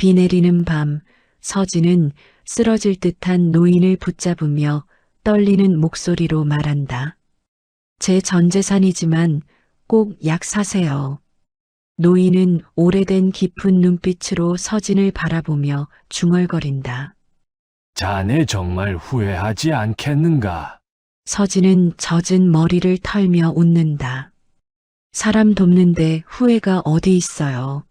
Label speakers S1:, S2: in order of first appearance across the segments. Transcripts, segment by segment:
S1: 비 내리는 밤, 서진은 쓰러질 듯한 노인을 붙잡으며 떨리는 목소리로 말한다. 제 전 재산이지만 꼭 약 사세요. 노인은 오래된 깊은 눈빛으로 서진을 바라보며 중얼거린다.
S2: 자네 정말 후회하지 않겠는가?
S1: 서진은 젖은 머리를 털며 웃는다. 사람 돕는데 후회가 어디 있어요.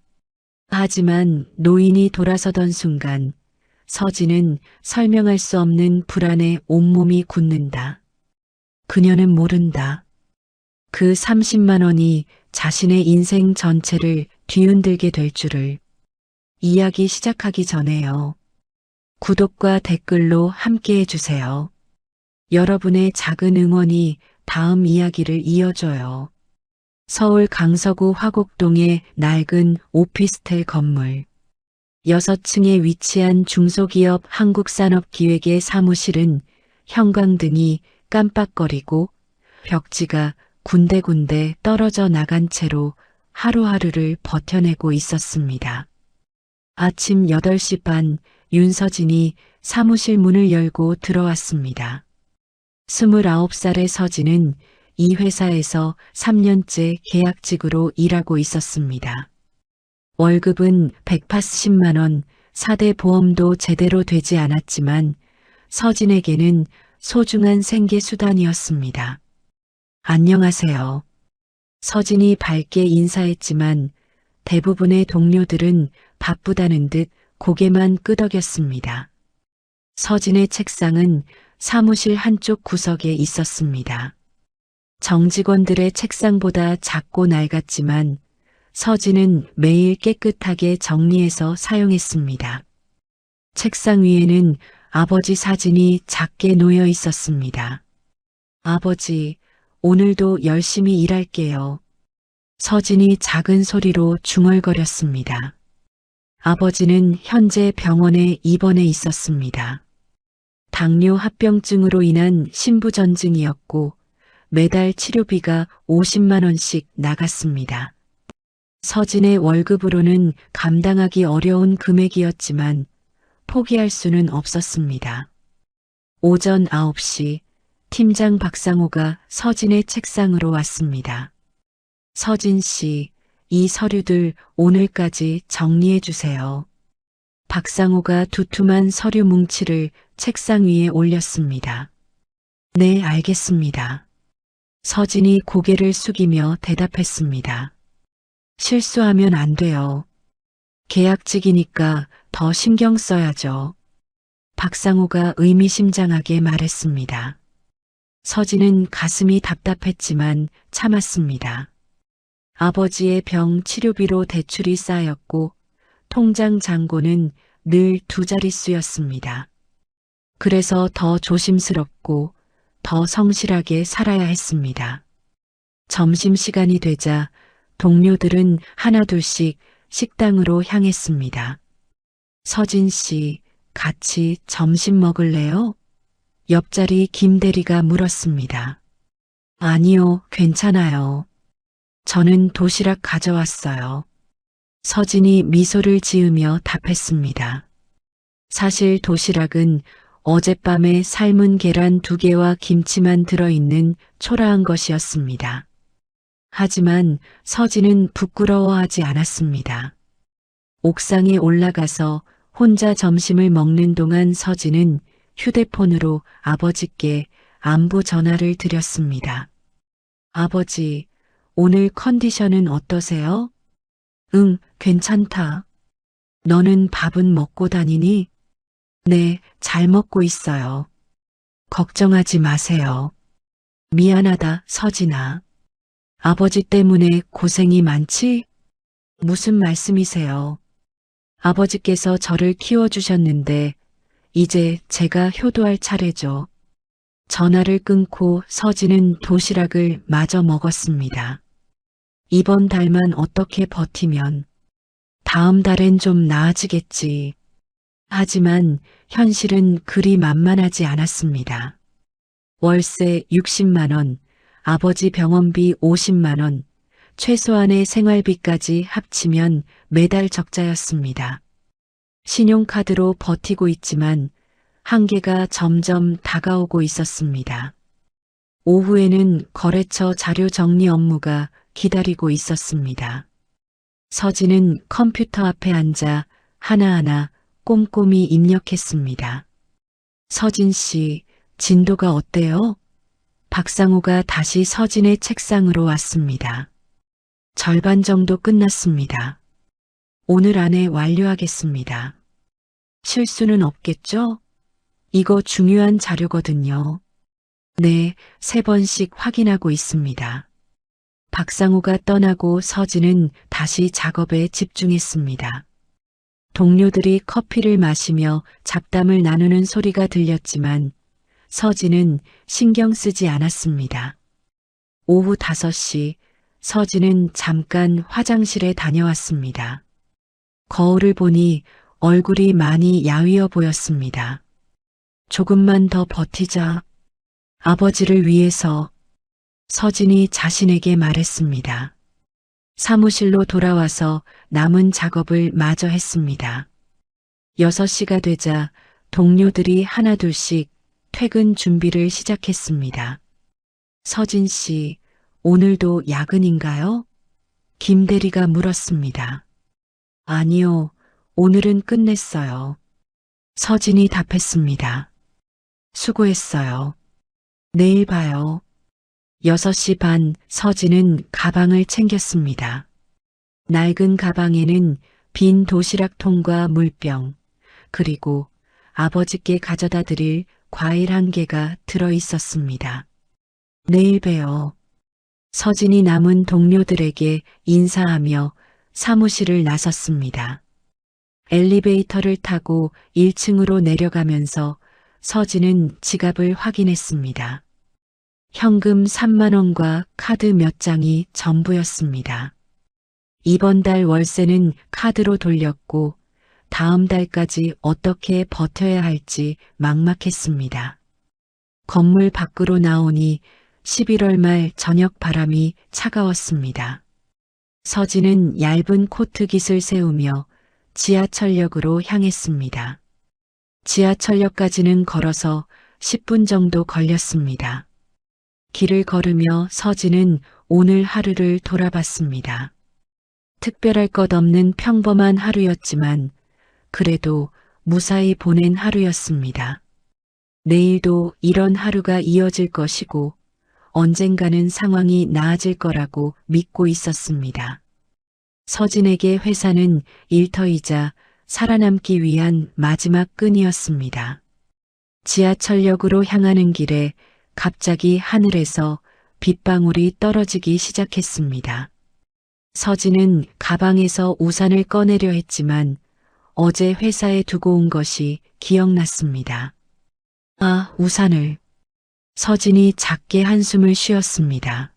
S1: 하지만 노인이 돌아서던 순간 서진은 설명할 수 없는 불안에 온몸이 굳는다. 그녀는 모른다. 그 30만 원이 자신의 인생 전체를 뒤흔들게 될 줄을. 이야기 시작하기 전에요. 구독과 댓글로 함께 해주세요. 여러분의 작은 응원이 다음 이야기를 이어줘요. 서울 강서구 화곡동의 낡은 오피스텔 건물. 6층에 위치한 중소기업 한국산업기획의 사무실은 형광등이 깜빡거리고 벽지가 군데군데 떨어져 나간 채로 하루하루를 버텨내고 있었습니다. 아침 8시 반 윤서진이 사무실 문을 열고 들어왔습니다. 29살의 서진은 이 회사에서 3년째 계약직으로 일하고 있었습니다. 월급은 180만 원, 4대 보험도 제대로 되지 않았지만 서진에게는 소중한 생계수단이었습니다. 안녕하세요. 서진이 밝게 인사했지만 대부분의 동료들은 바쁘다는 듯 고개만 끄덕였습니다. 서진의 책상은 사무실 한쪽 구석에 있었습니다. 정직원들의 책상보다 작고 낡았지만 서진은 매일 깨끗하게 정리해서 사용했습니다. 책상 위에는 아버지 사진이 작게 놓여 있었습니다. 아버지, 오늘도 열심히 일할게요. 서진이 작은 소리로 중얼거렸습니다. 아버지는 현재 병원에 입원해 있었습니다. 당뇨 합병증으로 인한 신부전증이었고 매달 치료비가 50만 원씩 나갔습니다. 서진의 월급으로는 감당하기 어려운 금액이었지만 포기할 수는 없었습니다. 오전 9시 팀장 박상호가 서진의 책상으로 왔습니다. 서진 씨, 이 서류들 오늘까지 정리해 주세요. 박상호가 두툼한 서류 뭉치를 책상 위에 올렸습니다. 네, 알겠습니다. 서진이 고개를 숙이며 대답했습니다. 실수하면 안 돼요. 계약직이니까 더 신경 써야죠. 박상호가 의미심장하게 말했습니다. 서진은 가슴이 답답했지만 참았습니다. 아버지의 병 치료비로 대출이 쌓였고 통장 잔고는 늘 2자릿수였습니다. 그래서 더 조심스럽고 더 성실하게 살아야 했습니다. 점심시간이 되자 동료들은 하나둘씩 식당으로 향했습니다. 서진 씨, 같이 점심 먹을래요? 옆자리 김 대리가 물었습니다. 아니요, 괜찮아요. 저는 도시락 가져왔어요. 서진이 미소를 지으며 답했습니다. 사실 도시락은 어젯밤에 삶은 계란 2개와 김치만 들어있는 초라한 것이었습니다. 하지만 서진은 부끄러워하지 않았습니다. 옥상에 올라가서 혼자 점심을 먹는 동안 서진은 휴대폰으로 아버지께 안부 전화를 드렸습니다. 아버지, 오늘 컨디션은 어떠세요? 응, 괜찮다. 너는 밥은 먹고 다니니? 네, 잘 먹고 있어요. 걱정하지 마세요. 미안하다, 서진아. 아버지 때문에 고생이 많지? 무슨 말씀이세요? 아버지께서 저를 키워주셨는데 이제 제가 효도할 차례죠. 전화를 끊고 서진은 도시락을 마저 먹었습니다. 이번 달만 어떻게 버티면 다음 달엔 좀 나아지겠지. 하지만 현실은 그리 만만하지 않았습니다. 월세 60만 원, 아버지 병원비 50만 원, 최소한의 생활비까지 합치면 매달 적자였습니다. 신용카드로 버티고 있지만 한계가 점점 다가오고 있었습니다. 오후에는 거래처 자료 정리 업무가 기다리고 있었습니다. 서진은 컴퓨터 앞에 앉아 하나하나 꼼꼼히 입력했습니다. 서진 씨, 진도가 어때요? 박상우가 다시 서진의 책상으로 왔습니다. 절반 정도 끝났습니다. 오늘 안에 완료하겠습니다. 실수는 없겠죠? 이거 중요한 자료거든요. 네, 3번씩 확인하고 있습니다. 박상우가 떠나고 서진은 다시 작업에 집중했습니다. 동료들이 커피를 마시며 잡담을 나누는 소리가 들렸지만 서진은 신경 쓰지 않았습니다. 오후 5시 서진은 잠깐 화장실에 다녀왔습니다. 거울을 보니 얼굴이 많이 야위어 보였습니다. 조금만 더 버티자. 아버지를 위해서. 서진이 자신에게 말했습니다. 사무실로 돌아와서 남은 작업을 마저 했습니다. 6시가 되자 동료들이 하나둘씩 퇴근 준비를 시작했습니다. 서진 씨, 오늘도 야근인가요? 김 대리가 물었습니다. 아니요, 오늘은 끝냈어요. 서진이 답했습니다. 수고했어요. 내일 봐요. 6시 반 서진은 가방을 챙겼습니다. 낡은 가방에는 빈 도시락통과 물병, 그리고 아버지께 가져다 드릴 과일 1개가 들어 있었습니다. 내일 봬요. 서진이 남은 동료들에게 인사하며 사무실을 나섰습니다. 엘리베이터를 타고 1층으로 내려가면서 서진은 지갑을 확인했습니다. 현금 3만 원과 카드 몇 장이 전부였습니다. 이번 달 월세는 카드로 돌렸고 다음 달까지 어떻게 버텨야 할지 막막했습니다. 건물 밖으로 나오니 11월 말 저녁 바람이 차가웠습니다. 서진은 얇은 코트깃을 세우며 지하철역으로 향했습니다. 지하철역까지는 걸어서 10분 정도 걸렸습니다. 길을 걸으며 서진은 오늘 하루를 돌아봤습니다. 특별할 것 없는 평범한 하루였지만 그래도 무사히 보낸 하루였습니다. 내일도 이런 하루가 이어질 것이고 언젠가는 상황이 나아질 거라고 믿고 있었습니다. 서진에게 회사는 일터이자 살아남기 위한 마지막 끈이었습니다. 지하철역으로 향하는 길에 갑자기 하늘에서 빗방울이 떨어지기 시작했습니다. 서진은 가방에서 우산을 꺼내려 했지만 어제 회사에 두고 온 것이 기억났습니다. 아, 우산을. 서진이 작게 한숨을 쉬었습니다.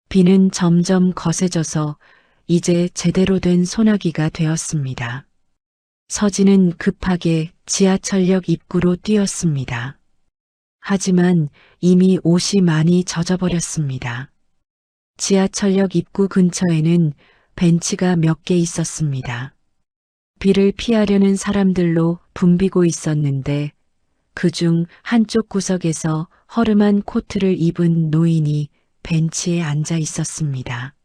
S1: 비는 점점 거세져서 이제 제대로 된 소나기가 되었습니다. 서진은 급하게 지하철역 입구로 뛰었습니다. 하지만 이미 옷이 많이 젖어버렸습니다. 지하철역 입구 근처에는 벤치가 몇 개 있었습니다. 비를 피하려는 사람들로 붐비고 있었는데 그중 한쪽 구석에서 허름한 코트를 입은 노인이 벤치에 앉아 있었습니다.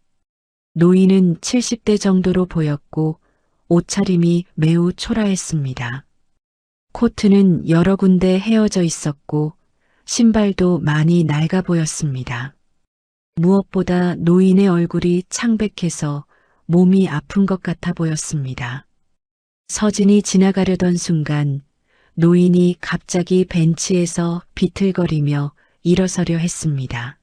S1: 노인은 70대 정도로 보였고 옷차림이 매우 초라했습니다. 코트는 여러 군데 헤어져 있었고 신발도 많이 낡아 보였습니다. 무엇보다 노인의 얼굴이 창백해서 몸이 아픈 것 같아 보였습니다. 서진이 지나가려던 순간 노인이 갑자기 벤치에서 비틀거리며 일어서려 했습니다.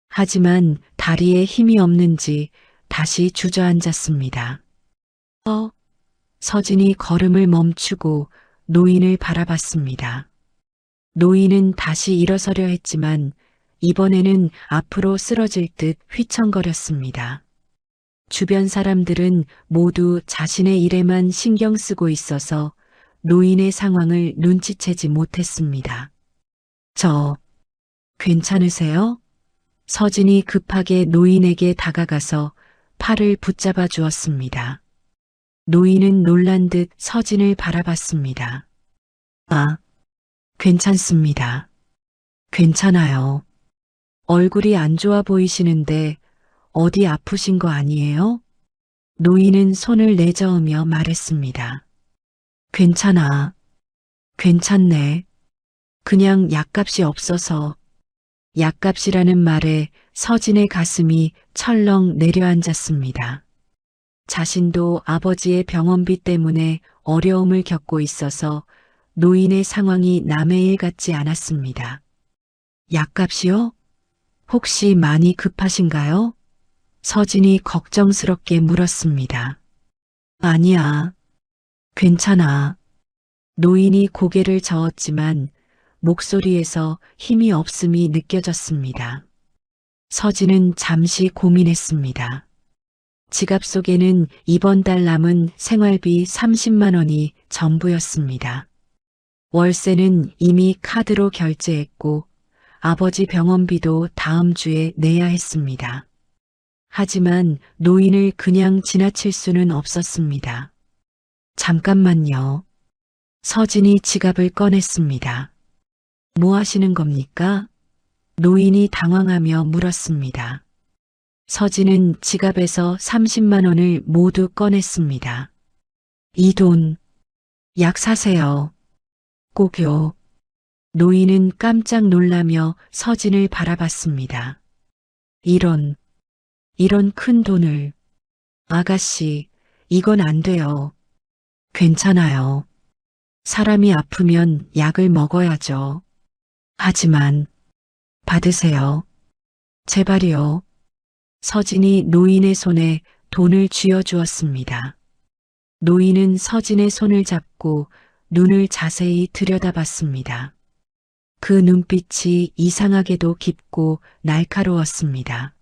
S1: 하지만 다리에 힘이 없는지 다시 주저앉았습니다. 서진이 걸음을 멈추고 노인을 바라봤습니다. 노인은 다시 일어서려 했지만 이번에는 앞으로 쓰러질 듯 휘청거렸습니다. 주변 사람들은 모두 자신의 일에만 신경 쓰고 있어서 노인의 상황을 눈치채지 못했습니다. 괜찮으세요? 서진이 급하게 노인에게 다가가서 팔을 붙잡아 주었습니다. 노인은 놀란 듯 서진을 바라봤습니다. 아, 괜찮습니다. 괜찮아요. 얼굴이 안 좋아 보이시는데 어디 아프신 거 아니에요? 노인은 손을 내저으며 말했습니다. 괜찮아. 괜찮네. 그냥 약값이 없어서. 약값이라는 말에 서진의 가슴이 철렁 내려앉았습니다. 자신도 아버지의 병원비 때문에 어려움을 겪고 있어서 노인의 상황이 남의 일 같지 않았습니다. 약값이요? 혹시 많이 급하신가요? 서진이 걱정스럽게 물었습니다. 아니야. 괜찮아. 노인이 고개를 저었지만 목소리에서 힘이 없음이 느껴졌습니다. 서진은 잠시 고민했습니다. 지갑 속에는 이번 달 남은 생활비 30만 원이 전부였습니다. 월세는 이미 카드로 결제했고 아버지 병원비도 다음 주에 내야 했습니다. 하지만 노인을 그냥 지나칠 수는 없었습니다. 잠깐만요. 서진이 지갑을 꺼냈습니다. 뭐 하시는 겁니까? 노인이 당황하며 물었습니다. 서진은 지갑에서 30만 원을 모두 꺼냈습니다. 이 돈, 약 사세요. 꼭요. 노인은 깜짝 놀라며 서진을 바라봤습니다. 이런 큰 돈을. 아가씨, 이건 안 돼요. 괜찮아요. 사람이 아프면 약을 먹어야죠. 하지만, 받으세요. 제발이요. 서진이 노인의 손에 돈을 쥐어주었습니다. 노인은 서진의 손을 잡고 눈을 자세히 들여다봤습니다. 그 눈빛이 이상하게도 깊고 날카로웠습니다.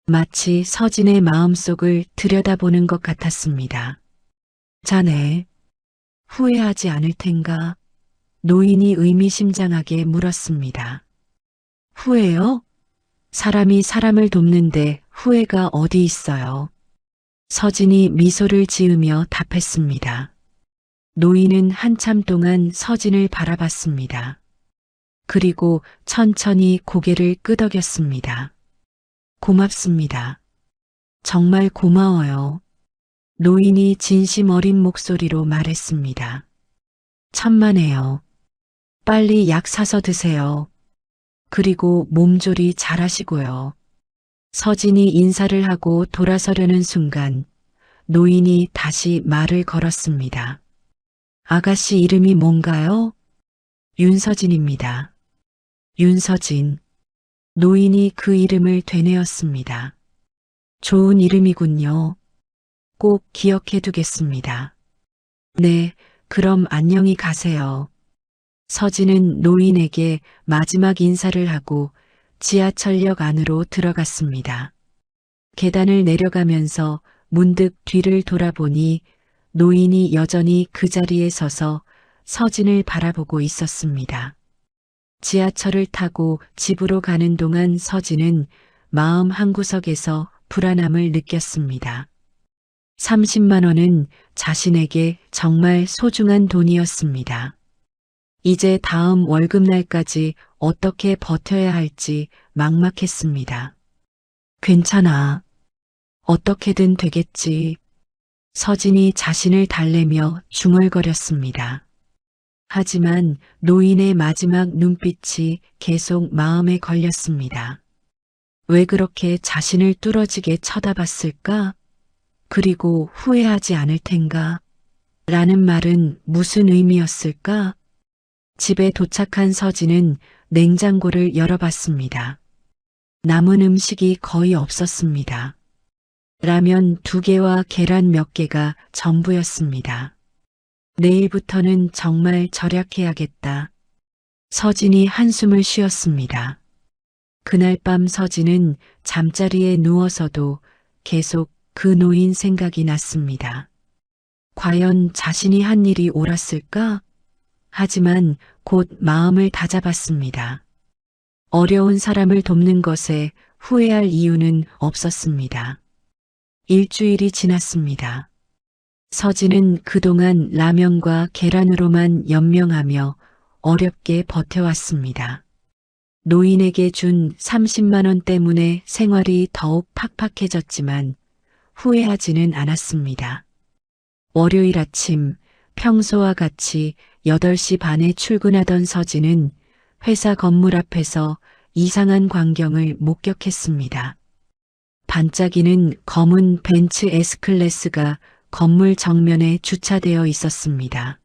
S1: 마치 서진의 마음속을 들여다보는 것 같았습니다. 자네, 후회하지 않을 텐가? 노인이 의미심장하게 물었습니다. 후회요? 사람이 사람을 돕는데 후회가 어디 있어요? 서진이 미소를 지으며 답했습니다. 노인은 한참 동안 서진을 바라봤습니다. 그리고 천천히 고개를 끄덕였습니다. 고맙습니다. 정말 고마워요. 노인이 진심 어린 목소리로 말했습니다. 천만에요. 빨리 약 사서 드세요. 그리고 몸조리 잘하시고요. 서진이 인사를 하고 돌아서려는 순간 노인이 다시 말을 걸었습니다. 아가씨 이름이 뭔가요? 윤서진입니다. 윤서진. 노인이 그 이름을 되뇌었습니다. 좋은 이름이군요. 꼭 기억해 두겠습니다. 네, 그럼 안녕히 가세요. 서진은 노인에게 마지막 인사를 하고 지하철역 안으로 들어갔습니다. 계단을 내려가면서 문득 뒤를 돌아보니 노인이 여전히 그 자리에 서서 서진을 바라보고 있었습니다. 지하철을 타고 집으로 가는 동안 서진은 마음 한구석에서 불안함을 느꼈습니다. 30만 원은 자신에게 정말 소중한 돈이었습니다. 이제 다음 월급날까지 어떻게 버텨야 할지 막막했습니다. 괜찮아. 어떻게든 되겠지. 서진이 자신을 달래며 중얼거렸습니다. 하지만 노인의 마지막 눈빛이 계속 마음에 걸렸습니다. 왜 그렇게 자신을 뚫어지게 쳐다봤을까? 그리고 후회하지 않을 텐가? 라는 말은 무슨 의미였을까? 집에 도착한 서진은 냉장고를 열어봤습니다. 남은 음식이 거의 없었습니다. 라면 2개와 계란 몇 개가 전부였습니다. 내일부터는 정말 절약해야겠다. 서진이 한숨을 쉬었습니다. 그날 밤 서진은 잠자리에 누워서도 계속 그 노인 생각이 났습니다. 과연 자신이 한 일이 옳았을까? 하지만 곧 마음을 다잡았습니다. 어려운 사람을 돕는 것에 후회할 이유는 없었습니다. 일주일이 지났습니다. 서진은 그동안 라면과 계란으로만 연명하며 어렵게 버텨왔습니다. 노인에게 준 30만 원 때문에 생활이 더욱 팍팍해졌지만 후회하지는 않았습니다. 월요일 아침 평소와 같이 8시 반에 출근하던 서진은 회사 건물 앞에서 이상한 광경을 목격했습니다. 반짝이는 검은 벤츠 S클래스가 건물 정면에 주차되어 있었습니다.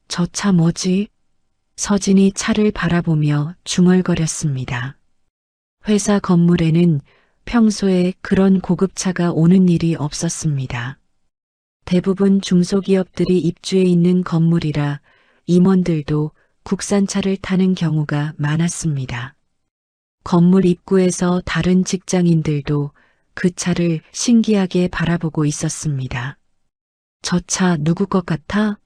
S1: 저 차 뭐지? 서진이 차를 바라보며 중얼거렸습니다. 회사 건물에는 평소에 그런 고급차가 오는 일이 없었습니다. 대부분 중소기업들이 입주해 있는 건물이라 임원들도 국산차를 타는 경우가 많았습니다. 건물 입구에서 다른 직장인들도 그 차를 신기하게 바라보고 있었습니다. 저 차 누구 것 같아?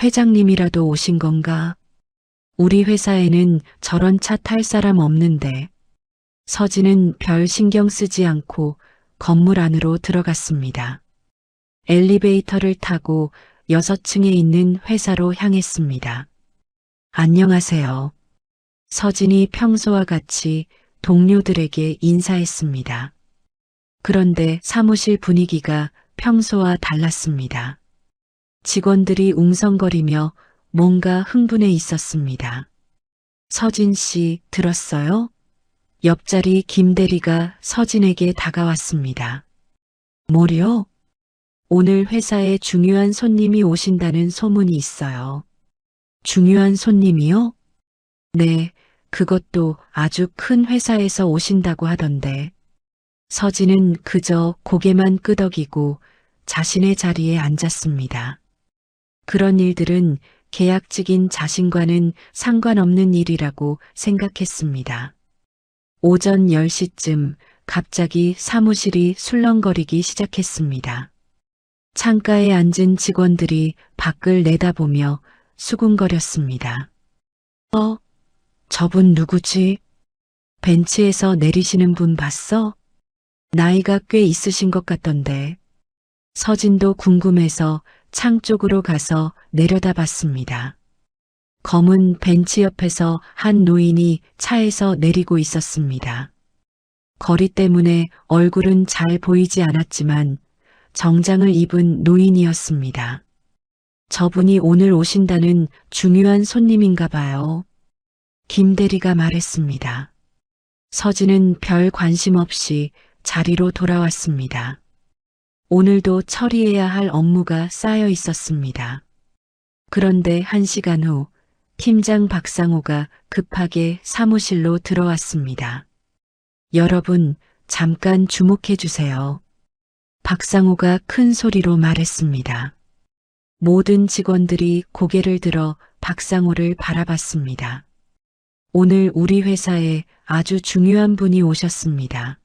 S1: 회장님이라도 오신 건가? 우리 회사에는 저런 차 탈 사람 없는데. 서진은 별 신경 쓰지 않고 건물 안으로 들어갔습니다. 엘리베이터를 타고 6층에 있는 회사로 향했습니다. 안녕하세요. 서진이 평소와 같이 동료들에게 인사했습니다. 그런데 사무실 분위기가 평소와 달랐습니다. 직원들이 웅성거리며 뭔가 흥분해 있었습니다. 서진 씨 들었어요? 옆자리 김대리가 서진에게 다가왔습니다. 뭐요? 오늘 회사에 중요한 손님이 오신다는 소문이 있어요. 중요한 손님이요? 네, 그것도 아주 큰 회사에서 오신다고 하던데. 서진은 그저 고개만 끄덕이고 자신의 자리에 앉았습니다. 그런 일들은 계약직인 자신과는 상관없는 일이라고 생각했습니다. 오전 10시쯤 갑자기 사무실이 술렁거리기 시작했습니다. 창가에 앉은 직원들이 밖을 내다보며 수군거렸습니다. 저분 누구지? 벤치에서 내리시는 분 봤어? 나이가 꽤 있으신 것 같던데. 서진도 궁금해서 창 쪽으로 가서 내려다봤습니다. 검은 벤치 옆에서 한 노인이 차에서 내리고 있었습니다. 거리 때문에 얼굴은 잘 보이지 않았지만 정장을 입은 노인이었습니다. 저분이 오늘 오신다는 중요한 손님인가 봐요. 김 대리가 말했습니다. 서진은 별 관심 없이 자리로 돌아왔습니다. 오늘도 처리해야 할 업무가 쌓여 있었습니다. 그런데 1시간 후 팀장 박상호가 급하게 사무실로 들어왔습니다. 여러분, 잠깐 주목해 주세요. 박상호가 큰 소리로 말했습니다. 모든 직원들이 고개를 들어 박상호를 바라봤습니다. 오늘 우리 회사에 아주 중요한 분이 오셨습니다.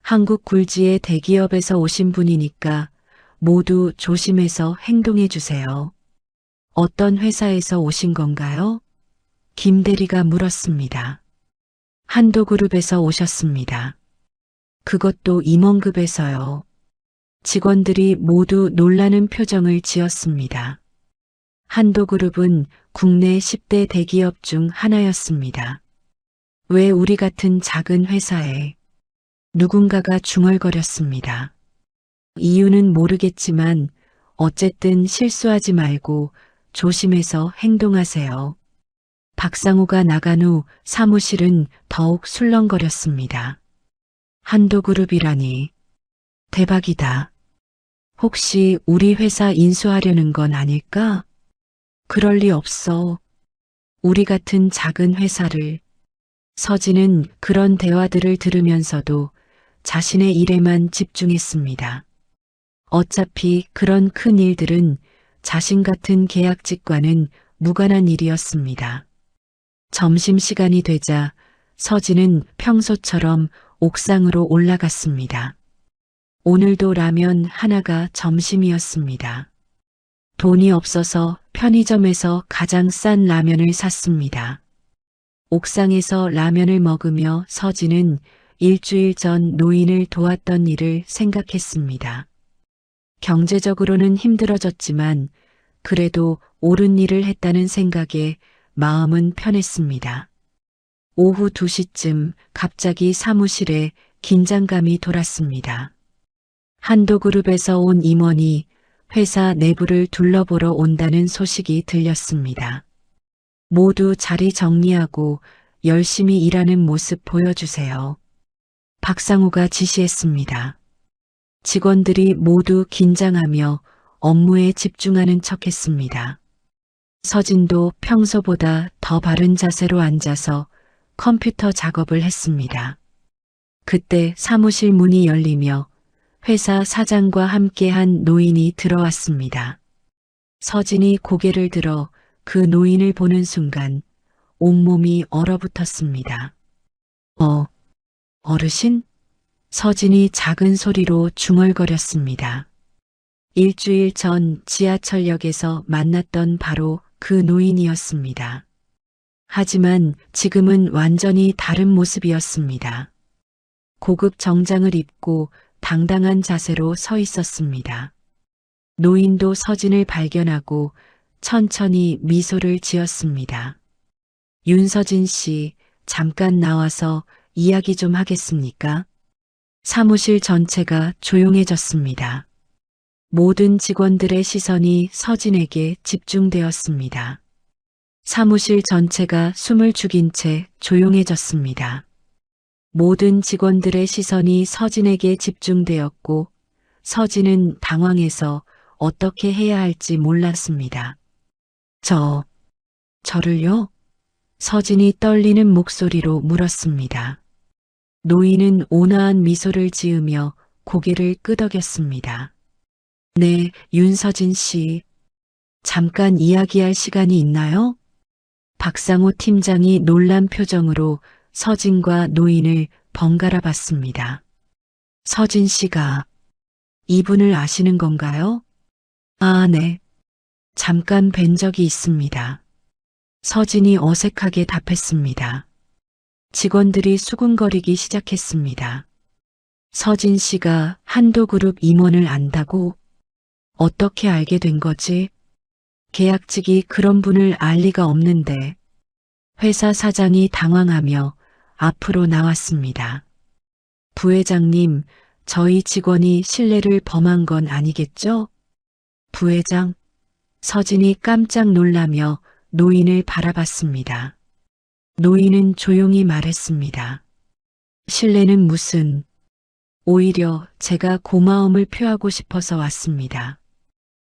S1: 한국 굴지의 대기업에서 오신 분이니까 모두 조심해서 행동해 주세요. 어떤 회사에서 오신 건가요? 김 대리가 물었습니다. 한도그룹에서 오셨습니다. 그것도 임원급에서요. 직원들이 모두 놀라는 표정을 지었습니다. 한도그룹은 국내 10대 대기업 중 하나였습니다. 왜 우리 같은 작은 회사에? 누군가가 중얼거렸습니다. 이유는 모르겠지만 어쨌든 실수하지 말고 조심해서 행동하세요. 박상호가 나간 후 사무실은 더욱 술렁거렸습니다. 한도그룹이라니. 대박이다. 혹시 우리 회사 인수하려는 건 아닐까? 그럴 리 없어. 우리 같은 작은 회사를. 서진은 그런 대화들을 들으면서도 자신의 일에만 집중했습니다. 어차피 그런 큰 일들은 자신 같은 계약직과는 무관한 일이었습니다. 점심시간이 되자 서진은 평소처럼 옥상으로 올라갔습니다. 오늘도 라면 하나가 점심이었습니다. 돈이 없어서 편의점에서 가장 싼 라면을 샀습니다. 옥상에서 라면을 먹으며 서진은 일주일 전 노인을 도왔던 일을 생각했습니다. 경제적으로는 힘들어졌지만 그래도 옳은 일을 했다는 생각에 마음은 편했습니다. 오후 2시쯤 갑자기 사무실에 긴장감이 돌았습니다. 한도그룹에서 온 임원이 회사 내부를 둘러보러 온다는 소식이 들렸습니다. 모두 자리 정리하고 열심히 일하는 모습 보여주세요. 박상우가 지시했습니다. 직원들이 모두 긴장하며 업무에 집중하는 척했습니다. 서진도 평소보다 더 바른 자세로 앉아서 컴퓨터 작업을 했습니다. 그때 사무실 문이 열리며 회사 사장과 함께한 노인이 들어왔습니다. 서진이 고개를 들어 그 노인을 보는 순간 온몸이 얼어붙었습니다. 어르신? 서진이 작은 소리로 중얼거렸습니다. 일주일 전 지하철역에서 만났던 바로 그 노인이었습니다. 하지만 지금은 완전히 다른 모습이었습니다. 고급 정장을 입고 당당한 자세로 서 있었습니다. 노인도 서진을 발견하고 천천히 미소를 지었습니다. 윤서진 씨, 잠깐 나와서 이야기 좀 하겠습니까? 사무실 전체가 조용해졌습니다. 모든 직원들의 시선이 서진에게 집중되었습니다. 사무실 전체가 숨을 죽인 채 조용해졌습니다. 모든 직원들의 시선이 서진에게 집중되었고 서진은 당황해서 어떻게 해야 할지 몰랐습니다. 저를요? 서진이 떨리는 목소리로 물었습니다. 노인은 온화한 미소를 지으며 고개를 끄덕였습니다. 네, 윤서진 씨. 잠깐 이야기할 시간이 있나요? 박상호 팀장이 놀란 표정으로 서진과 노인을 번갈아 봤습니다. 서진 씨가 이분을 아시는 건가요? 아, 네. 잠깐 뵌 적이 있습니다. 서진이 어색하게 답했습니다. 직원들이 수군거리기 시작했습니다. 서진 씨가 한도그룹 임원을 안다고? 어떻게 알게 된 거지? 계약직이 그런 분을 알 리가 없는데. 회사 사장이 당황하며 앞으로 나왔습니다. 부회장님, 저희 직원이 신뢰를 범한 건 아니겠죠? 부회장? 서진이 깜짝 놀라며 노인을 바라봤습니다. 노인은 조용히 말했습니다. 신뢰는 무슨, 오히려 제가 고마움을 표하고 싶어서 왔습니다.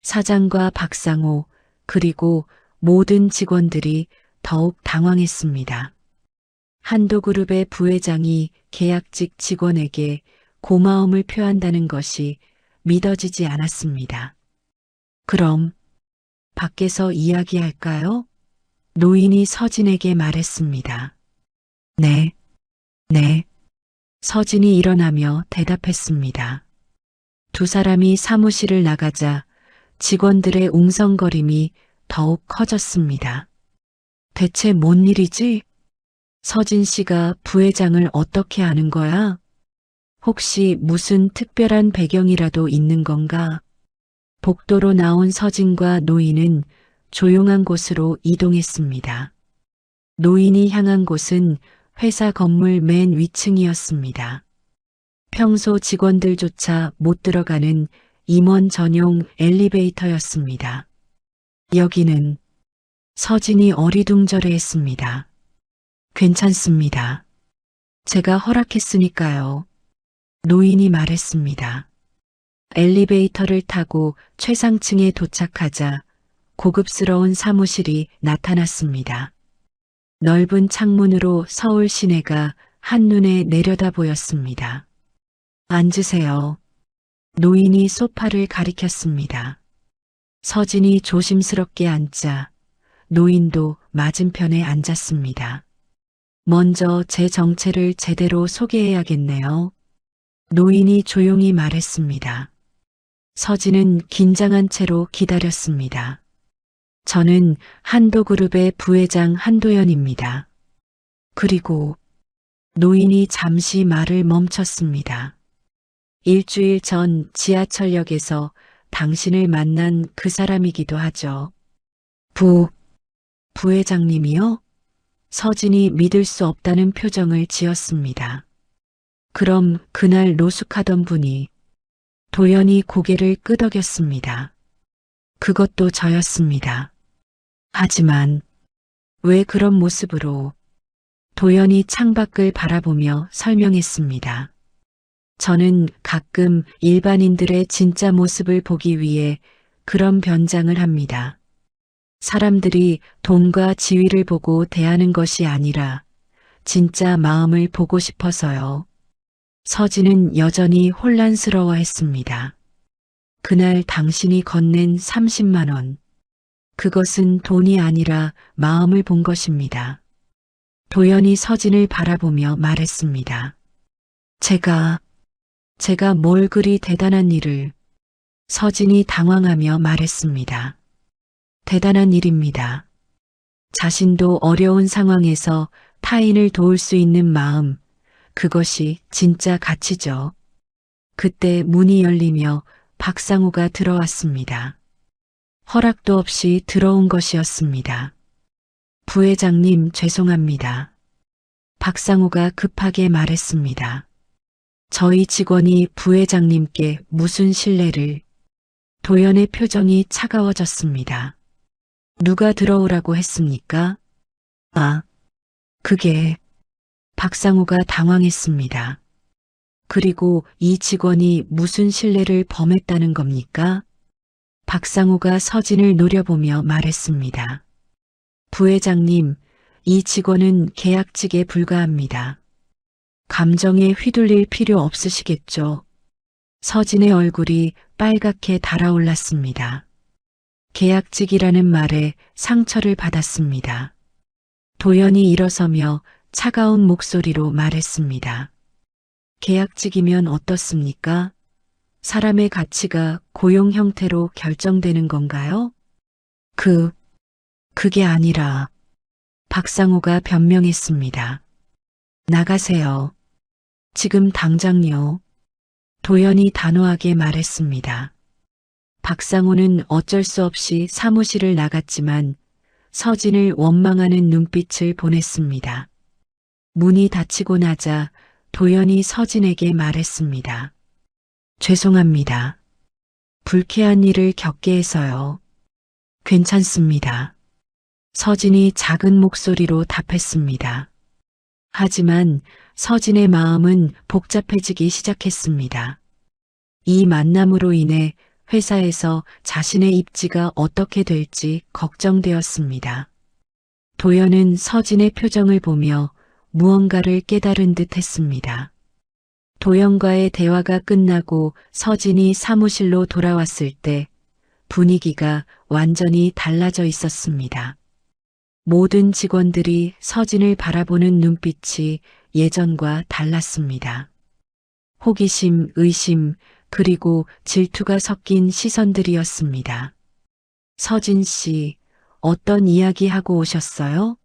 S1: 사장과 박상호, 그리고 모든 직원들이 더욱 당황했습니다. 한도그룹의 부회장이 계약직 직원에게 고마움을 표한다는 것이 믿어지지 않았습니다. 그럼 밖에서 이야기할까요? 노인이 서진에게 말했습니다. 네. 서진이 일어나며 대답했습니다. 두 사람이 사무실을 나가자 직원들의 웅성거림이 더욱 커졌습니다. 대체 뭔 일이지? 서진 씨가 부회장을 어떻게 아는 거야? 혹시 무슨 특별한 배경이라도 있는 건가? 복도로 나온 서진과 노인은 조용한 곳으로 이동했습니다. 노인이 향한 곳은 회사 건물 맨 위층이었습니다. 평소 직원들조차 못 들어가는 임원 전용 엘리베이터였습니다. 여기는 서진이 어리둥절해했습니다. 괜찮습니다. 제가 허락했으니까요. 노인이 말했습니다. 엘리베이터를 타고 최상층에 도착하자 고급스러운 사무실이 나타났습니다. 넓은 창문으로 서울 시내가 한눈에 내려다 보였습니다. 앉으세요. 노인이 소파를 가리켰습니다. 서진이 조심스럽게 앉자 노인도 맞은편에 앉았습니다. 먼저 제 정체를 제대로 소개해야겠네요. 노인이 조용히 말했습니다. 서진은 긴장한 채로 기다렸습니다. 저는 한도그룹의 부회장 한도연입니다. 그리고 노인이 잠시 말을 멈췄습니다. 일주일 전 지하철역에서 당신을 만난 그 사람이기도 하죠. 부회장님이요? 서진이 믿을 수 없다는 표정을 지었습니다. 그럼 그날 노숙하던 분이 도연이 고개를 끄덕였습니다. 그것도 저였습니다. 하지만 왜 그런 모습으로 도연이 창밖을 바라보며 설명했습니다. 저는 가끔 일반인들의 진짜 모습을 보기 위해 그런 변장을 합니다. 사람들이 돈과 지위를 보고 대하는 것이 아니라 진짜 마음을 보고 싶어서요. 서진은 여전히 혼란스러워했습니다. 그날 당신이 건넨 30만 원. 그것은 돈이 아니라 마음을 본 것입니다. 도연이 서진을 바라보며 말했습니다. 제가 뭘 그리 대단한 일을. 서진이 당황하며 말했습니다. 대단한 일입니다. 자신도 어려운 상황에서 타인을 도울 수 있는 마음, 그것이 진짜 가치죠. 그때 문이 열리며 박상우가 들어왔습니다. 허락도 없이 들어온 것이었습니다. 부회장님 죄송합니다. 박상우가 급하게 말했습니다. 저희 직원이 부회장님께 무슨 신뢰를. 도연의 표정이 차가워졌습니다. 누가 들어오라고 했습니까? 그게. 박상우가 당황했습니다. 그리고 이 직원이 무슨 신뢰를 범했다는 겁니까? 박상우가 서진을 노려보며 말했습니다. 부회장님, 이 직원은 계약직에 불과합니다. 감정에 휘둘릴 필요 없으시겠죠? 서진의 얼굴이 빨갛게 달아올랐습니다. 계약직이라는 말에 상처를 받았습니다. 도연이 일어서며 차가운 목소리로 말했습니다. 계약직이면 어떻습니까? 사람의 가치가 고용 형태로 결정되는 건가요? 그게 아니라. 박상우가 변명했습니다. 나가세요. 지금 당장요. 도연이 단호하게 말했습니다. 박상우는 어쩔 수 없이 사무실을 나갔지만 서진을 원망하는 눈빛을 보냈습니다. 문이 닫히고 나자 도연이 서진에게 말했습니다. 죄송합니다. 불쾌한 일을 겪게 해서요. 괜찮습니다. 서진이 작은 목소리로 답했습니다. 하지만 서진의 마음은 복잡해지기 시작했습니다. 이 만남으로 인해 회사에서 자신의 입지가 어떻게 될지 걱정되었습니다. 도연은 서진의 표정을 보며 무언가를 깨달은 듯 했습니다. 도연과의 대화가 끝나고 서진이 사무실로 돌아왔을 때 분위기가 완전히 달라져 있었습니다. 모든 직원들이 서진을 바라보는 눈빛이 예전과 달랐습니다. 호기심, 의심, 그리고 질투가 섞인 시선들이었습니다. 서진 씨, 어떤 이야기 하고 오셨어요?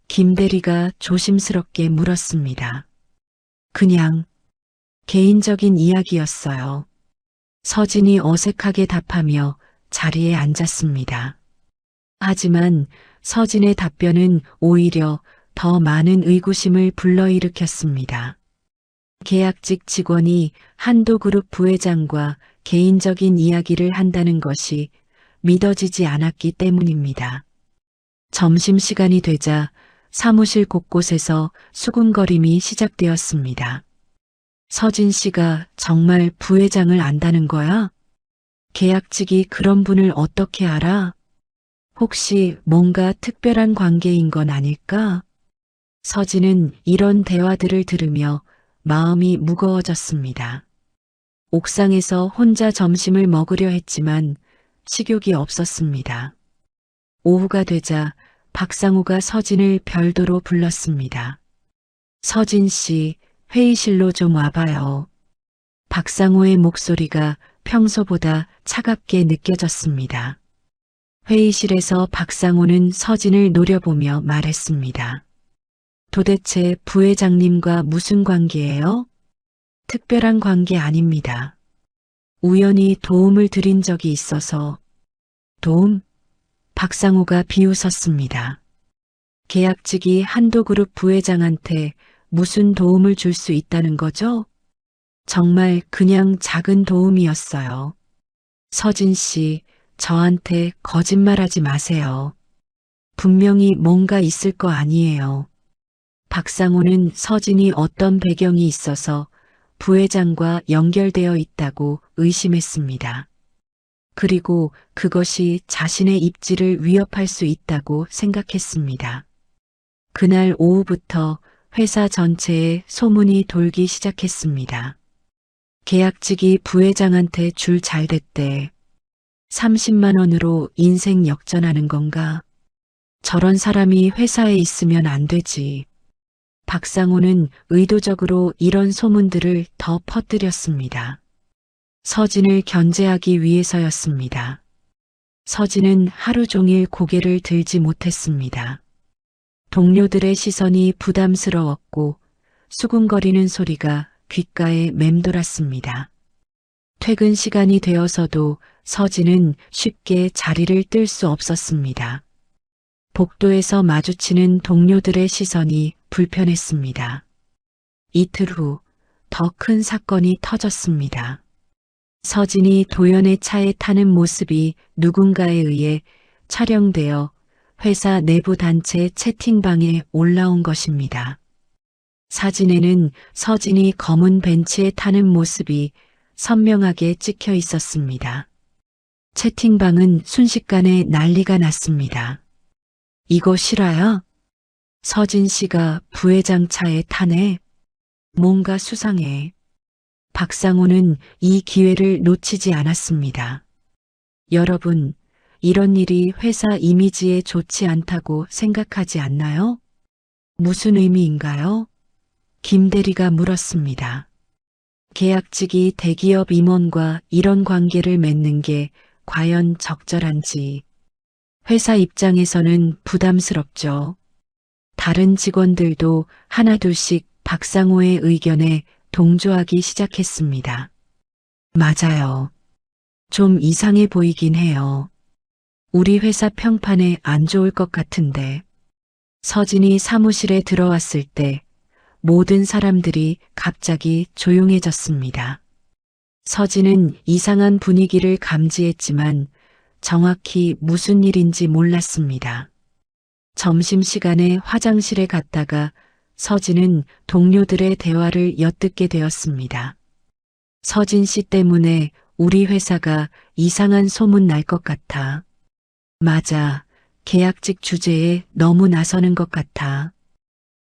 S1: 김 대리가 조심스럽게 물었습니다. 그냥 개인적인 이야기였어요. 서진이 어색하게 답하며 자리에 앉았습니다. 하지만 서진의 답변은 오히려 더 많은 의구심을 불러일으켰습니다. 계약직 직원이 한도그룹 부회장과 개인적인 이야기를 한다는 것이 믿어지지 않았기 때문입니다. 점심시간이 되자 사무실 곳곳에서 수군거림이 시작되었습니다. 서진 씨가 정말 부회장을 안다는 거야? 계약직이 그런 분을 어떻게 알아? 혹시 뭔가 특별한 관계인 건 아닐까? 서진은 이런 대화들을 들으며 마음이 무거워졌습니다. 옥상에서 혼자 점심을 먹으려 했지만 식욕이 없었습니다. 오후가 되자 박상우가 서진을 별도로 불렀습니다. 서진 씨, 회의실로 좀 와봐요. 박상우의 목소리가 평소보다 차갑게 느껴졌습니다. 회의실에서 박상우는 서진을 노려보며 말했습니다. 도대체 부회장님과 무슨 관계예요? 특별한 관계 아닙니다. 우연히 도움을 드린 적이 있어서. 도움? 박상호가 비웃었습니다. 계약직이 한도그룹 부회장한테 무슨 도움을 줄 수 있다는 거죠? 정말 그냥 작은 도움이었어요. 서진 씨, 저한테 거짓말하지 마세요. 분명히 뭔가 있을 거 아니에요. 박상호는 서진이 어떤 배경이 있어서 부회장과 연결되어 있다고 의심했습니다. 그리고 그것이 자신의 입지를 위협할 수 있다고 생각했습니다. 그날 오후부터 회사 전체에 소문이 돌기 시작했습니다. 계약직이 부회장한테 줄 잘 됐대. 30만 원으로 인생 역전하는 건가? 저런 사람이 회사에 있으면 안 되지. 박상호는 의도적으로 이런 소문들을 더 퍼뜨렸습니다. 서진을 견제하기 위해서였습니다. 서진은 하루 종일 고개를 들지 못했습니다. 동료들의 시선이 부담스러웠고 수군거리는 소리가 귓가에 맴돌았습니다. 퇴근 시간이 되어서도 서진은 쉽게 자리를 뜰 수 없었습니다. 복도에서 마주치는 동료들의 시선이 불편했습니다. 이틀 후 더 큰 사건이 터졌습니다. 서진이 도연의 차에 타는 모습이 누군가에 의해 촬영되어 회사 내부 단체 채팅방에 올라온 것입니다. 사진에는 서진이 검은 벤츠에 타는 모습이 선명하게 찍혀 있었습니다. 채팅방은 순식간에 난리가 났습니다. 이거 실화야? 서진 씨가 부회장 차에 타네? 뭔가 수상해. 박상호는 이 기회를 놓치지 않았습니다. 여러분, 이런 일이 회사 이미지에 좋지 않다고 생각하지 않나요? 무슨 의미인가요? 김 대리가 물었습니다. 계약직이 대기업 임원과 이런 관계를 맺는 게 과연 적절한지. 회사 입장에서는 부담스럽죠. 다른 직원들도 하나둘씩 박상호의 의견에 동조하기 시작했습니다. 맞아요. 좀 이상해 보이긴 해요. 우리 회사 평판에 안 좋을 것 같은데. 서진이 사무실에 들어왔을 때 모든 사람들이 갑자기 조용해졌습니다. 서진은 이상한 분위기를 감지했지만 정확히 무슨 일인지 몰랐습니다. 점심시간에 화장실에 갔다가 서진은 동료들의 대화를 엿듣게 되었습니다. 서진 씨 때문에 우리 회사가 이상한 소문 날 것 같아. 맞아. 계약직 주제에 너무 나서는 것 같아.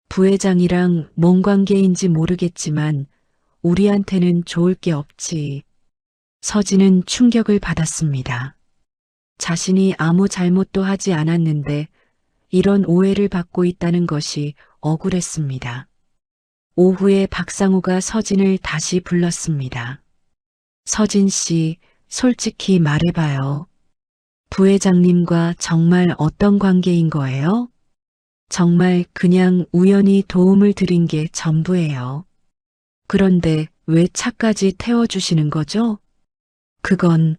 S1: 부회장이랑 뭔 관계인지 모르겠지만 우리한테는 좋을 게 없지. 서진은 충격을 받았습니다. 자신이 아무 잘못도 하지 않았는데 이런 오해를 받고 있다는 것이 억울했습니다. 오후에 박상호가 서진을 다시 불렀습니다. 서진 씨, 솔직히 말해봐요. 부회장님과 정말 어떤 관계인 거예요? 정말 그냥 우연히 도움을 드린 게 전부예요. 그런데 왜 차까지 태워주시는 거죠? 그건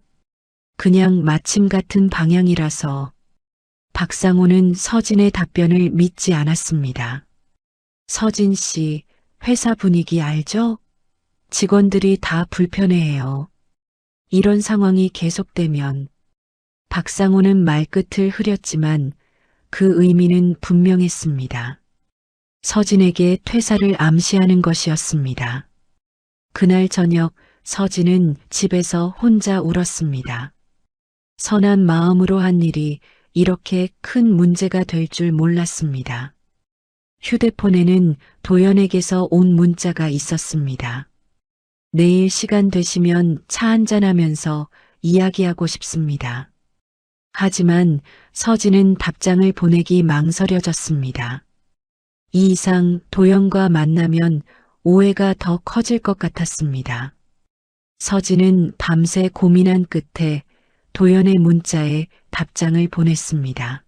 S1: 그냥 마침 같은 방향이라서. 박상호는 서진의 답변을 믿지 않았습니다. 서진 씨, 회사 분위기 알죠? 직원들이 다 불편해해요. 이런 상황이 계속되면. 박상호는 말끝을 흐렸지만 그 의미는 분명했습니다. 서진에게 퇴사를 암시하는 것이었습니다. 그날 저녁 서진은 집에서 혼자 울었습니다. 선한 마음으로 한 일이 이렇게 큰 문제가 될 줄 몰랐습니다. 휴대폰에는 도연에게서 온 문자가 있었습니다. 내일 시간 되시면 차 한잔하면서 이야기하고 싶습니다. 하지만 서진은 답장을 보내기 망설여졌습니다. 이 이상 도연과 만나면 오해가 더 커질 것 같았습니다. 서진은 밤새 고민한 끝에 도연의 문자에 답장을 보냈습니다.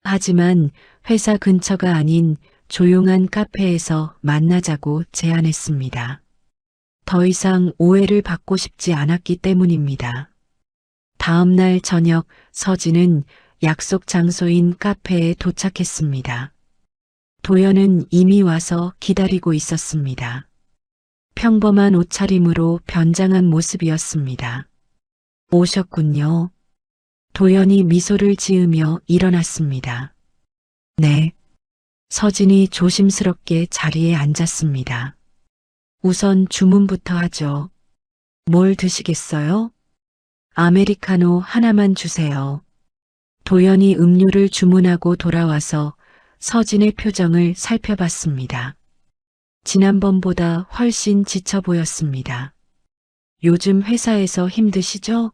S1: 하지만 회사 근처가 아닌 조용한 카페에서 만나자고 제안했습니다. 더 이상 오해를 받고 싶지 않았기 때문입니다. 다음 날 저녁 서진은 약속 장소인 카페에 도착했습니다. 도연은 이미 와서 기다리고 있었습니다. 평범한 옷차림으로 변장한 모습이었습니다. 오셨군요. 도연이 미소를 지으며 일어났습니다. 네. 서진이 조심스럽게 자리에 앉았습니다. 우선 주문부터 하죠. 뭘 드시겠어요? 아메리카노 하나만 주세요. 도연이 음료를 주문하고 돌아와서 서진의 표정을 살펴봤습니다. 지난번보다 훨씬 지쳐 보였습니다. 요즘 회사에서 힘드시죠?